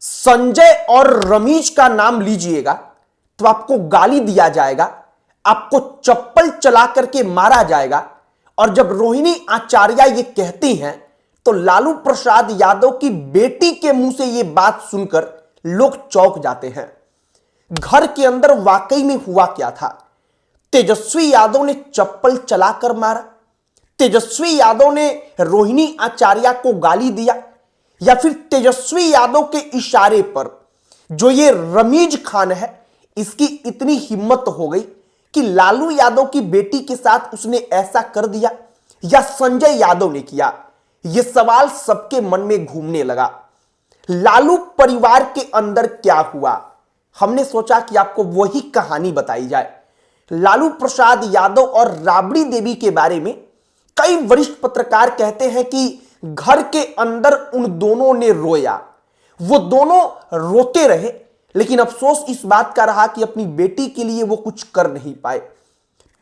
संजय और रमीज का नाम लीजिएगा तो आपको गाली दिया जाएगा, आपको चप्पल चला करके मारा जाएगा। और जब रोहिणी आचार्य ये कहती हैं तो लालू प्रसाद यादव की बेटी के मुंह से ये बात सुनकर लोग चौंक जाते हैं। घर के अंदर वाकई में हुआ क्या था? तेजस्वी यादव ने चप्पल चलाकर मारा, तेजस्वी यादव ने रोहिणी आचार्य को गाली दिया, या फिर तेजस्वी यादव के इशारे पर जो ये रमीज खान है इसकी इतनी हिम्मत हो गई कि लालू यादव की बेटी के साथ उसने ऐसा कर दिया, या संजय यादव ने किया? यह सवाल सबके मन में घूमने लगा। लालू परिवार के अंदर क्या हुआ, हमने सोचा कि आपको वही कहानी बताई जाए। लालू प्रसाद यादव और राबड़ी देवी के बारे में कई वरिष्ठ पत्रकार कहते हैं कि घर के अंदर उन दोनों ने रोया, वो दोनों रोते रहे, लेकिन अफसोस इस बात का रहा कि अपनी बेटी के लिए वो कुछ कर नहीं पाए।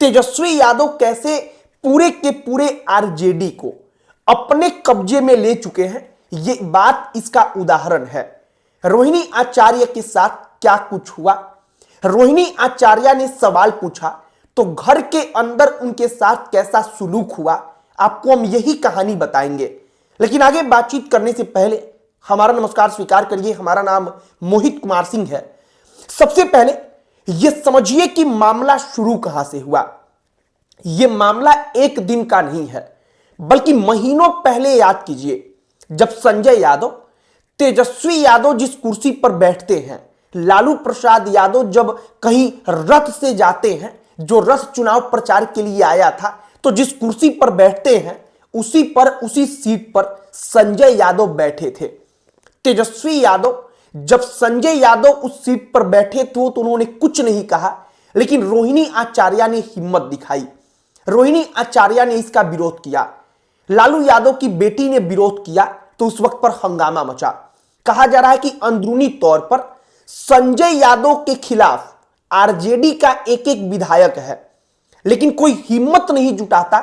तेजस्वी यादव कैसे पूरे के पूरे आरजेडी को अपने कब्जे में ले चुके हैं, ये बात इसका उदाहरण है। रोहिणी आचार्य के साथ क्या कुछ हुआ? रोहिणी आचार्य ने सवाल पूछा तो घर के अंदर उनके साथ कैसा सुलूक हुआ, आपको हम यही कहानी बताएंगे। लेकिन आगे बातचीत करने से पहले हमारा नमस्कार स्वीकार करिए। हमारा नाम मोहित कुमार सिंह है। सबसे पहले यह समझिए कि मामला शुरू कहां से हुआ। यह मामला एक दिन का नहीं है, बल्कि महीनों पहले याद कीजिए, जब संजय यादव, तेजस्वी यादव जिस कुर्सी पर बैठते हैं, लालू प्रसाद यादव जब कहीं रथ से जाते हैं, जो रथ चुनाव प्रचार के लिए आया था, तो जिस कुर्सी पर बैठते हैं उसी सीट पर संजय यादव बैठे थे। तेजस्वी यादव जब संजय यादव उस सीट पर बैठे थे तो उन्होंने कुछ नहीं कहा, लेकिन रोहिणी आचार्य ने हिम्मत दिखाई। रोहिणी आचार्य ने इसका विरोध किया, लालू यादव की बेटी ने विरोध किया, तो उस वक्त पर हंगामा मचा। कहा जा रहा है कि अंदरूनी तौर पर संजय यादव के खिलाफ आरजेडी का एक एक विधायक है, लेकिन कोई हिम्मत नहीं जुटाता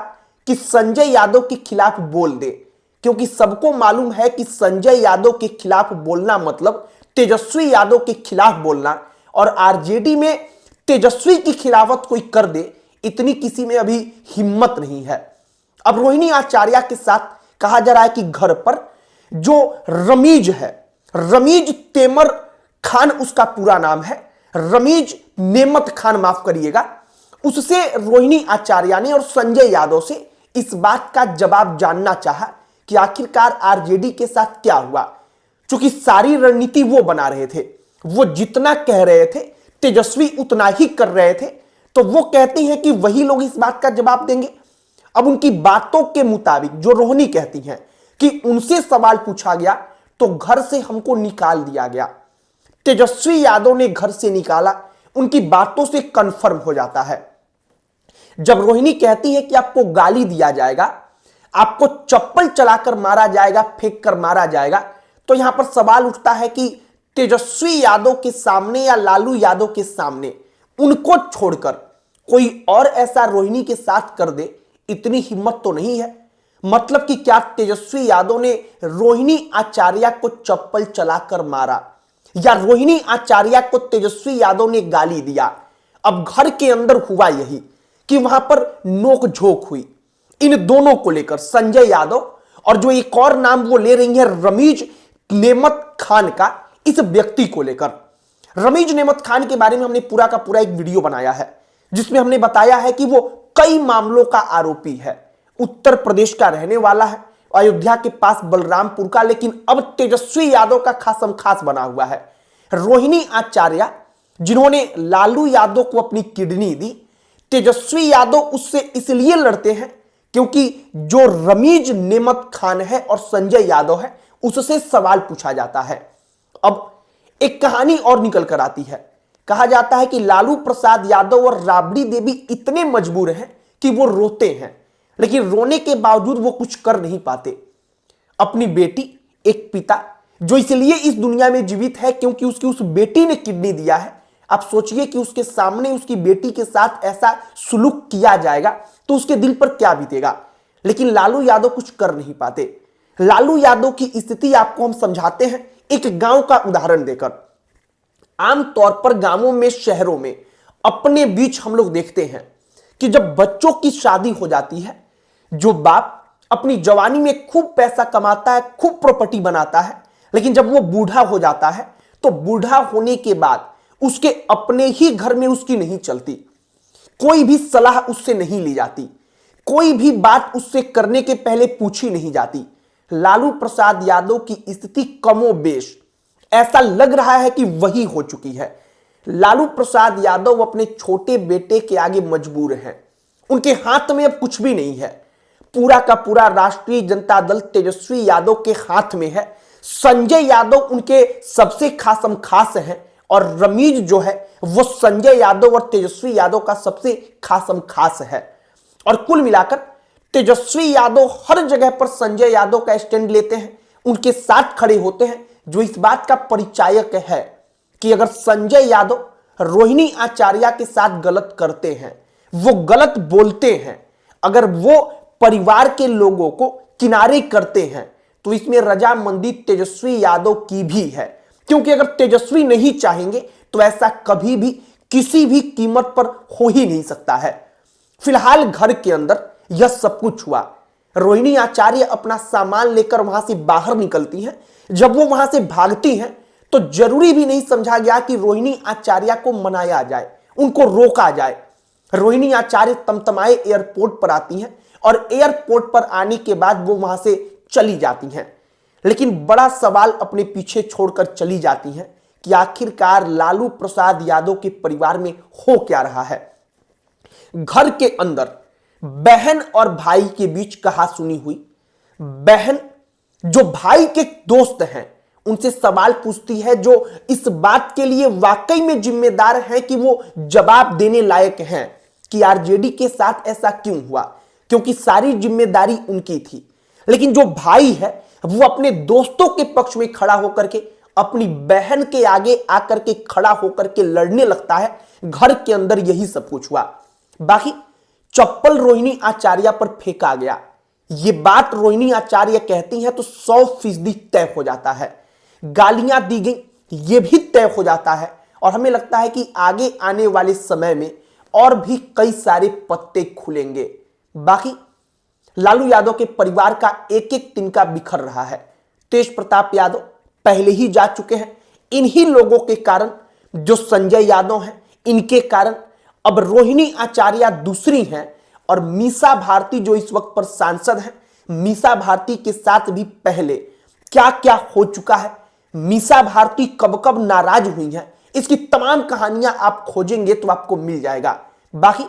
कि संजय यादव के खिलाफ बोल दे, क्योंकि सबको मालूम है कि संजय यादव के खिलाफ बोलना मतलब तेजस्वी यादव के खिलाफ बोलना, और आरजेडी में तेजस्वी की खिलाफत कोई कर दे, इतनी किसी में अभी हिम्मत नहीं है। अब रोहिणी आचार्य के साथ कहा जा रहा है कि घर पर जो रमीज है, रमीज तेमर खान उसका पूरा नाम है, रमीज नेमत खान, माफ करिएगा, उससे रोहिणी आचार्य ने और संजय यादव से इस बात का जवाब जानना चाहा कि आखिरकार आरजेडी के साथ क्या हुआ। क्योंकि सारी रणनीति वो बना रहे थे, वो जितना कह रहे थे तेजस्वी उतना ही कर रहे थे, तो वो कहती हैं कि वही लोग इस बात का जवाब देंगे। अब उनकी बातों के मुताबिक जो रोहिणी कहती हैं कि उनसे सवाल पूछा गया तो घर से हमको निकाल दिया गया, तेजस्वी यादव ने घर से निकाला, उनकी बातों से कंफर्म हो जाता है। जब रोहिणी कहती है कि आपको गाली दिया जाएगा, आपको चप्पल चलाकर मारा जाएगा, फेंक कर मारा जाएगा, तो यहां पर सवाल उठता है कि तेजस्वी यादव के सामने या लालू यादव के सामने उनको छोड़कर कोई और ऐसा रोहिणी के साथ कर दे, इतनी हिम्मत तो नहीं है। मतलब कि क्या तेजस्वी यादव ने रोहिणी आचार्य को चप्पल चलाकर मारा, या रोहिणी आचार्य को तेजस्वी यादव ने गाली दिया? अब घर के अंदर हुआ यही कि वहां पर नोकझोंक हुई इन दोनों को लेकर, संजय यादव और जो एक और नाम वो ले रही है रमीज नेमत खान का, इस व्यक्ति को लेकर। रमीज नेमत खान के बारे में हमने पूरा का पूरा एक वीडियो बनाया है, जिसमें हमने बताया है कि वो कई मामलों का आरोपी है, उत्तर प्रदेश का रहने वाला है, अयोध्या के पास बलरामपुर का, लेकिन अब तेजस्वी यादव का खासम खास बना हुआ है। रोहिणी आचार्य जिन्होंने लालू यादव को अपनी किडनी दी, तेजस्वी यादव उससे इसलिए लड़ते हैं क्योंकि जो रमीज नेमत खान है और संजय यादव है उससे सवाल पूछा जाता है। अब एक कहानी और निकल कर आती है। कहा जाता है कि लालू प्रसाद यादव और राबड़ी देवी इतने मजबूर हैं कि वो रोते हैं, लेकिन रोने के बावजूद वो कुछ कर नहीं पाते। अपनी बेटी, एक पिता जो इसलिए इस दुनिया में जीवित है क्योंकि उसकी उस बेटी ने किडनी दिया है, आप सोचिए कि उसके सामने उसकी बेटी के साथ ऐसा सुलूक किया जाएगा तो उसके दिल पर क्या बीतेगा। लेकिन लालू यादव कुछ कर नहीं पाते। लालू यादव की स्थिति आपको हम समझाते हैं, एक गांव का उदाहरण देकर। आमतौर पर गांवों में, शहरों में अपने बीच हम लोग देखते हैं कि जब बच्चों की शादी हो जाती है, जो बाप अपनी जवानी में खूब पैसा कमाता है, खूब प्रॉपर्टी बनाता है, लेकिन जब वो बूढ़ा हो जाता है तो बूढ़ा होने के बाद उसके अपने ही घर में उसकी नहीं चलती, कोई भी सलाह उससे नहीं ली जाती, कोई भी बात उससे करने के पहले पूछी नहीं जाती। लालू प्रसाद यादव की स्थिति कमोबेश ऐसा लग रहा है कि वही हो चुकी है। लालू प्रसाद यादव अपने छोटे बेटे के आगे मजबूर हैं, उनके हाथ में अब कुछ भी नहीं है। पूरा का पूरा राष्ट्रीय जनता दल तेजस्वी यादव के हाथ में है। संजय यादव उनके सबसे खासम खास हैं और रमीज जो है वो संजय यादव और तेजस्वी यादव का सबसे खासम खास है। और कुल मिलाकर तेजस्वी यादव हर जगह पर संजय यादव का स्टैंड लेते हैं, उनके साथ खड़े होते हैं, जो इस बात का परिचायक है कि अगर संजय यादव रोहिणी आचार्य के साथ गलत करते हैं, वो गलत बोलते हैं, अगर वो परिवार के लोगों को किनारे करते हैं, तो इसमें रजामंदी तेजस्वी यादव की भी है। क्योंकि अगर तेजस्वी नहीं चाहेंगे तो ऐसा कभी भी किसी भी कीमत पर हो ही नहीं सकता है। फिलहाल घर के अंदर यह सब कुछ हुआ। रोहिणी आचार्य अपना सामान लेकर वहां से बाहर निकलती हैं। जब वो वहां से भागती हैं तो जरूरी भी नहीं समझा गया कि रोहिणी आचार्य को मनाया जाए, उनको रोका जाए। रोहिणी आचार्य तमतमाए एयरपोर्ट पर आती हैं और एयरपोर्ट पर आने के बाद वो वहां से चली जाती हैं। लेकिन बड़ा सवाल अपने पीछे छोड़कर चली जाती हैं कि आखिरकार लालू प्रसाद यादव के परिवार में हो क्या रहा है। घर के अंदर बहन और भाई के बीच कहासुनी हुई। बहन जो भाई के दोस्त हैं उनसे सवाल पूछती है, जो इस बात के लिए वाकई में जिम्मेदार हैं कि वो जवाब देने लायक हैं कि आरजेडी के साथ ऐसा क्यों हुआ, क्योंकि सारी जिम्मेदारी उनकी थी। लेकिन जो भाई है वो अपने दोस्तों के पक्ष में खड़ा होकर के अपनी बहन के आगे आकर के खड़ा होकर के लड़ने लगता है। घर के अंदर यही सब कुछ हुआ। बाकी चप्पल रोहिणी आचार्य पर फेंका गया, ये बात रोहिणी आचार्य कहती है तो 100% तय हो जाता है। गालियां दी गई ये भी तय हो जाता है। और हमें लगता है कि आगे आने वाले समय में और भी कई सारे पत्ते खुलेंगे। बाकी लालू यादव के परिवार का एक एक तिनका बिखर रहा है। तेज प्रताप यादव पहले ही जा चुके हैं। इन्हीं लोगों के कारण, जो संजय यादव हैं, इनके कारण अब रोहिणी आचार्य दूसरी हैं। और मीसा भारती जो इस वक्त पर सांसद हैं, मीसा भारती के साथ भी पहले क्या क्या हो चुका है, मीसा भारती कब कब नाराज हुई हैं, इसकी तमाम कहानियां आप खोजेंगे तो आपको मिल जाएगा। बाकी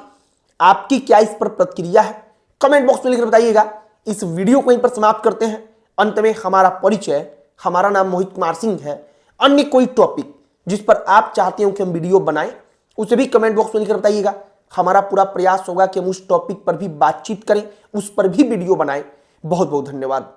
आपकी क्या इस पर प्रतिक्रिया है, कमेंट बॉक्स में लिखकर बताइएगा। इस वीडियो को यहीं पर समाप्त करते हैं। अंत में हमारा परिचय, हमारा नाम मोहित कुमार सिंह है। अन्य कोई टॉपिक जिस पर आप चाहते हो कि हम वीडियो बनाएं, उसे भी कमेंट बॉक्स में लिखकर बताइएगा। हमारा पूरा प्रयास होगा कि हम उस टॉपिक पर भी बातचीत करें, उस पर भी वीडियो बनाएं। बहुत बहुत धन्यवाद।